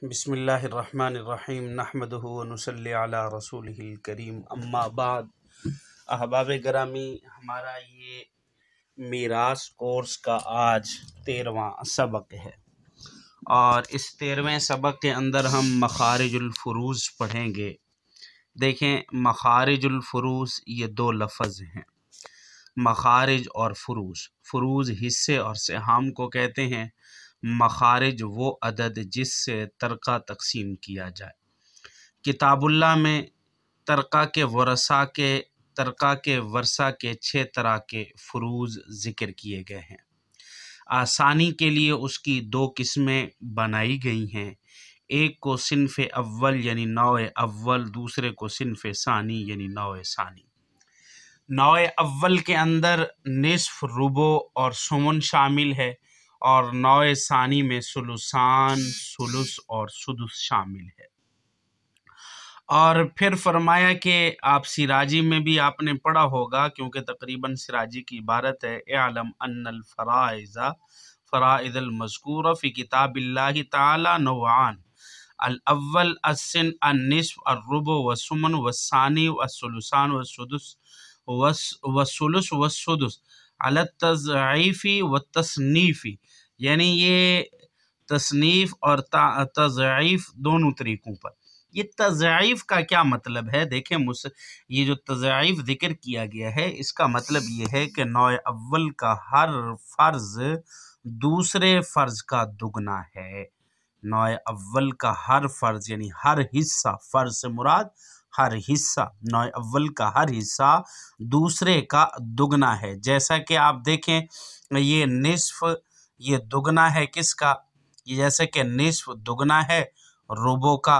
बिस्मिल्लाहिर्रहमानिर्रहीम नहमदुहु व नुसल्ली अला रसूलिहिल करीम अम्मा बाद। अहबाब गिरामी, हमारा ये मीरास कोर्स का आज 13वां सबक है और इस 13वें सबक के अंदर हम मखारिजुल फुरूज पढ़ेंगे। देखें, मखारिजुल फुरूज ये दो लफ्ज़ हैं, मखारिज और फुरूज। फुरूज हिस्से और सिहाम को कहते हैं, मखारिज वो अदद जिससे तरका तकसीम किया जाए। किताबुल्लाह में तरका के वर्सा के 6 तरह के फुरूज ज़िक्र किए गए हैं। आसानी के लिए उसकी 2 किस्में बनाई गई हैं। एक को सिन्फ़ अव्वल यानी नौ अव्वल, दूसरे को सिन्फ़ सानी यानी नौ सानी। नौ अव्वल के अंदर निस्फ़, रुबो और सुमन शामिल है और नौ सानी में सुलुसान, सुलुस और सुदुस शामिल है। और फिर फरमाया कि आप सिराजी में भी आपने पढ़ा होगा, क्योंकि तकरीबन सिराजी की इबारत है, इअलम अन्नल फ़राइज़ल मज़कूरा फ़ी किताबिल्लाहि तआला नौआन, अल अव्वल अस्सिन अन्निस्फ़ अर्रुबु वस्सुमन वस्सानी वस्सुलुसान वस्सुदुस वस्सुलुस वस्सुदुस अला तज़ईफ़ी व तस्नीफ़ी, यानी ये तस्नीफ़ और तज़ईफ़ दोनों तरीक़ों पर। ये तज़ईफ़ का क्या मतलब है? देखें, ये जो तज़ईफ़ ज़िक्र किया गया है, इसका मतलब ये है कि नौ अव्वल का हर फ़र्ज़ दूसरे फ़र्ज़ का दुगना है। नौ अव्वल का हर फ़र्ज़ यानी हर हिस्सा, फ़र्ज़ से मुराद हर हिस्सा, नौ अव्वल का हर हिस्सा दूसरे का दुगना है। जैसा कि आप देखें, ये निस्फ़ ये दुगना है किसका? ये जैसे कि निस्फ़ दुगना है रुबो का,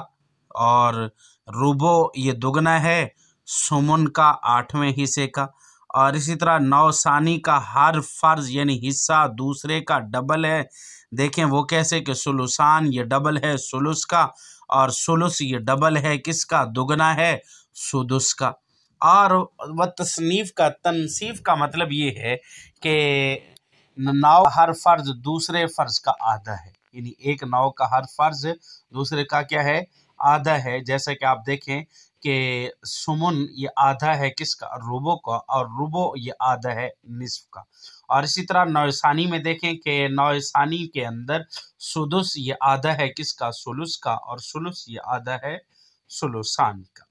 और रुबो ये दुगना है सुमन का 8वें हिस्से का। और इसी तरह नौ सानी का हर फ़र्ज़ यानी हिस्सा दूसरे का डबल है। देखें वो कैसे कि सुलुसान ये डबल है सुलुस का, और सुलुस ये डबल है किसका? दुगना है सुदुस का। और व तसनीफ़ का, तनसीफ़ का मतलब ये है कि नौ हर फ़र्ज़ दूसरे फ़र्ज़ का आधा है, यानी एक नौ का हर फ़र्ज़ दूसरे का क्या है? आधा है। जैसे कि आप देखें कि सुमन ये आधा है किसका? रुबो का, और रुबो ये आधा है निस्फ़ का। और इसी तरह नौसानी में देखें कि नौसानी के अंदर सुदुस ये आधा है किसका? सुलुस का, और सुलुस ये आधा है सुलुसान का।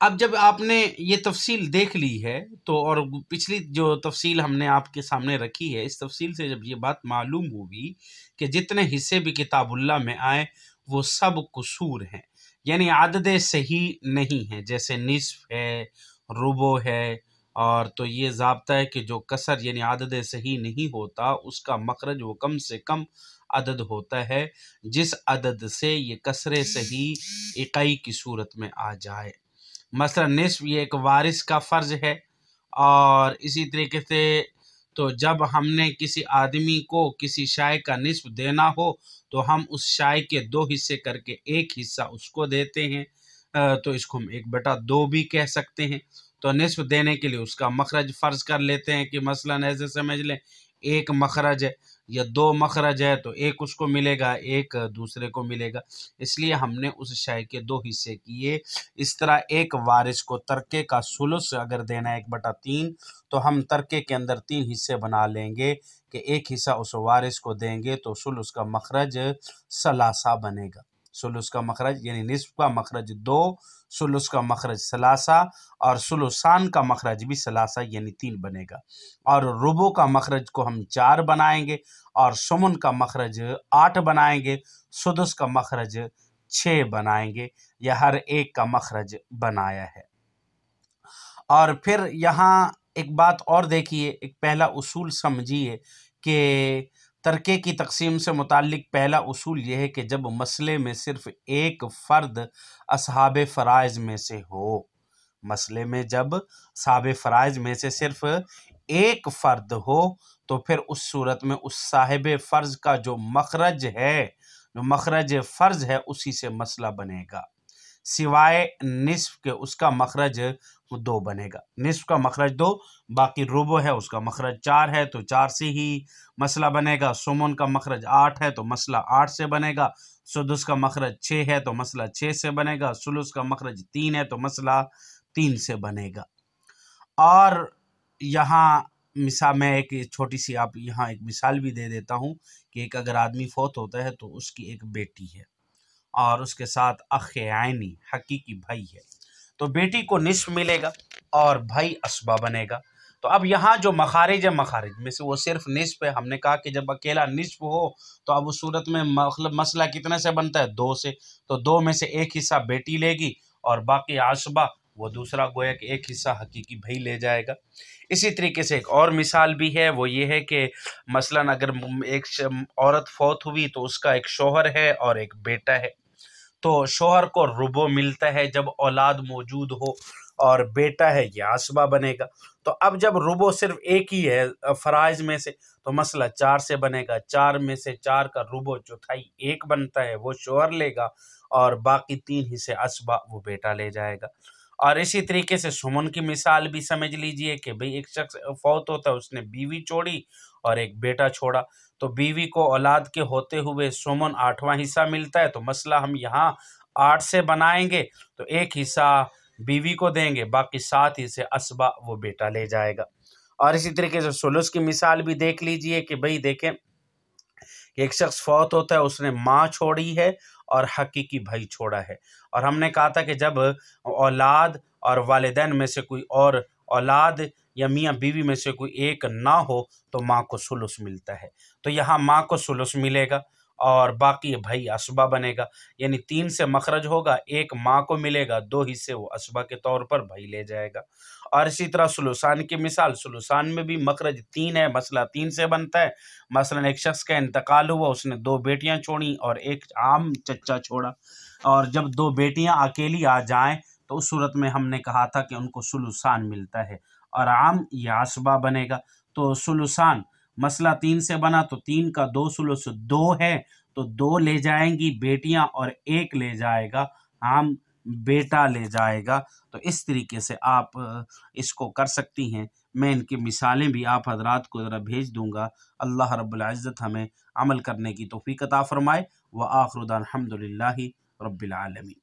अब जब आपने ये तफसील देख ली है तो, और पिछली जो तफसील हमने आपके सामने रखी है, इस तफसील से जब ये बात मालूम होगी कि जितने हिस्से भी किताबुल्लाह में आए वो सब कुसूर हैं, यानी आदद सही नहीं है। जैसे निस्फ़ है, रुबो है, और तो ये ज़ाब्ता है कि जो कसर यानी आदद सही नहीं होता उसका मखरज वो कम से कम अदद होता है, जिस अदद से ये कसरे सही इकाई की सूरत में आ जाए। मसलन निस्फ़ ये एक वारिस का फ़र्ज़ है, और इसी तरीके से तो जब हमने किसी आदमी को किसी शाय का निस्फ़ देना हो तो हम उस शाय के 2 हिस्से करके एक हिस्सा उसको देते हैं, तो इसको हम 1/2 भी कह सकते हैं। तो निस्फ़ देने के लिए उसका मखरज फ़र्ज़ कर लेते हैं कि मसलन ऐसे समझ लें, 1 मखरज है या 2 मखरज है, तो एक उसको मिलेगा, एक दूसरे को मिलेगा। इसलिए हमने उस शाय के 2 हिस्से किए। इस तरह एक वारिस को तरके का सुलुस अगर देना है 1/3, तो हम तरके के अंदर 3 हिस्से बना लेंगे कि एक हिस्सा उस वारिस को देंगे, तो सुलुस का मखरज सलासा बनेगा। सुलुस का मखरज यानी निस्फ़ का मखरज 2, सुलुस का मखरज सलासा, और सुलुसान का मखरज भी सलासा यानी 3 बनेगा। और रुबो का मखरज को हम 4 बनाएंगे, और सुमन का मखरज 8 बनाएंगे, सुदुस का मखरज 6 बनाएंगे। यह हर एक का मखरज बनाया है। और फिर यहाँ एक बात और देखिए, एक पहला उसूल समझिए कि तरके की तकसीम से मुताल्लिक पहला उसूल यह है कि जब मसले में सिर्फ एक फ़र्द असहाब फ़राइज़ में से हो, मसले में जब साहब फ़राइज़ में से सिर्फ एक फ़र्द हो, तो फिर उस सूरत में उस साहिब फ़र्ज़ का जो मखरज है, जो मखरज फ़र्ज़ है, उसी से मसला बनेगा। सिवाय निस्फ़ के उसका मखरज वो 2 बनेगा। निस्फ का मखरज 2, बाकी रुबो है उसका मखरज 4 है तो 4 से ही मसला बनेगा। सुमन का मखरज 8 है तो मसला 8 से बनेगा। सुदुस का मखरज 6 है तो मसला 6 से बनेगा। सुलुस का मखरज 3 है तो मसला 3 से बनेगा। और यहाँ मिसाल मैं एक छोटी सी आप यहाँ एक मिसाल भी दे देता हूँ कि एक अगर आदमी फौत होता है तो उसकी एक बेटी है और उसके साथ अख-ए-आइनी हकीकी भाई है, तो बेटी को निस्फ मिलेगा और भाई असबा बनेगा। तो अब यहाँ जो मखारिज है, मखारिज में से वो सिर्फ निस्फ है। हमने कहा कि जब अकेला निस्फ हो तो अब उस सूरत में मतलब मसला कितने से बनता है, 2 से। तो 2 में से एक हिस्सा बेटी लेगी और बाकी आसबा वो दूसरा गोया कि एक हिस्सा हकीकी भाई ले जाएगा। इसी तरीके से एक और मिसाल भी है, वो ये है कि मसलन अगर एक औरत फौत हुई तो उसका एक शौहर है और एक बेटा है, तो शौहर को रुबो मिलता है जब औलाद मौजूद हो और बेटा है ये आसबा बनेगा। तो अब जब रुबो सिर्फ एक ही है फराइज में से तो मसला 4 से बनेगा। 4 में से 4 का रुबो चौथाई 1 बनता है, वो शौहर लेगा और बाकी 3 हिस्से असबा वो बेटा ले जाएगा। और इसी तरीके से सुमन की मिसाल भी समझ लीजिए कि भाई एक शख्स फौत होता है, उसने बीवी छोड़ी और एक बेटा छोड़ा, तो बीवी को औलाद के होते हुए सुमन 8वां हिस्सा मिलता है। तो मसला हम यहाँ 8 से बनाएंगे तो एक हिस्सा बीवी को देंगे, बाकी 7 हिस्से असबा वो बेटा ले जाएगा। और इसी तरीके से सुलुस की मिसाल भी देख लीजिए कि भाई देखें कि एक शख्स फौत होता है, उसने माँ छोड़ी है और हकीकी भाई छोड़ा है। और हमने कहा था कि जब औलाद और वालिदैन में से कोई और औलाद या मियाँ बीवी में से कोई एक ना हो तो माँ को सुलुस मिलता है। तो यहाँ माँ को सुलुस मिलेगा और बाकी भाई असबा बनेगा, यानी 3 से मखरज होगा, 1 माँ को मिलेगा, 2 हिस्से वो असबा के तौर पर भाई ले जाएगा। और इसी तरह सुलुसान की मिसाल, सुलुसान में भी मखरज 3 है, मसला 3 से बनता है। मसलन एक शख्स का इंतकाल हुआ, उसने 2 बेटियां छोड़ी और एक आम चच्चा छोड़ा, और जब 2 बेटियां अकेली आ जाएं तो उस सूरत में हमने कहा था कि उनको सुलुसान मिलता है और आम या असबा बनेगा। तो सुलुसान मसला 3 से बना तो 3 का 2 सुलुस 2 है, तो 2 ले जाएंगी बेटियां और 1 ले जाएगा आम बेटा ले जाएगा। तो इस तरीके से आप इसको कर सकती हैं। मैं इनकी मिसालें भी आप हजरात को ज़रा भेज दूंगा। अल्लाह रब्बुल इज़्ज़त हमें अमल करने की तौफीक अता फरमाए। व आखिर दाना अल्हम्दुलिल्लाहि रब्बिल आलमीन।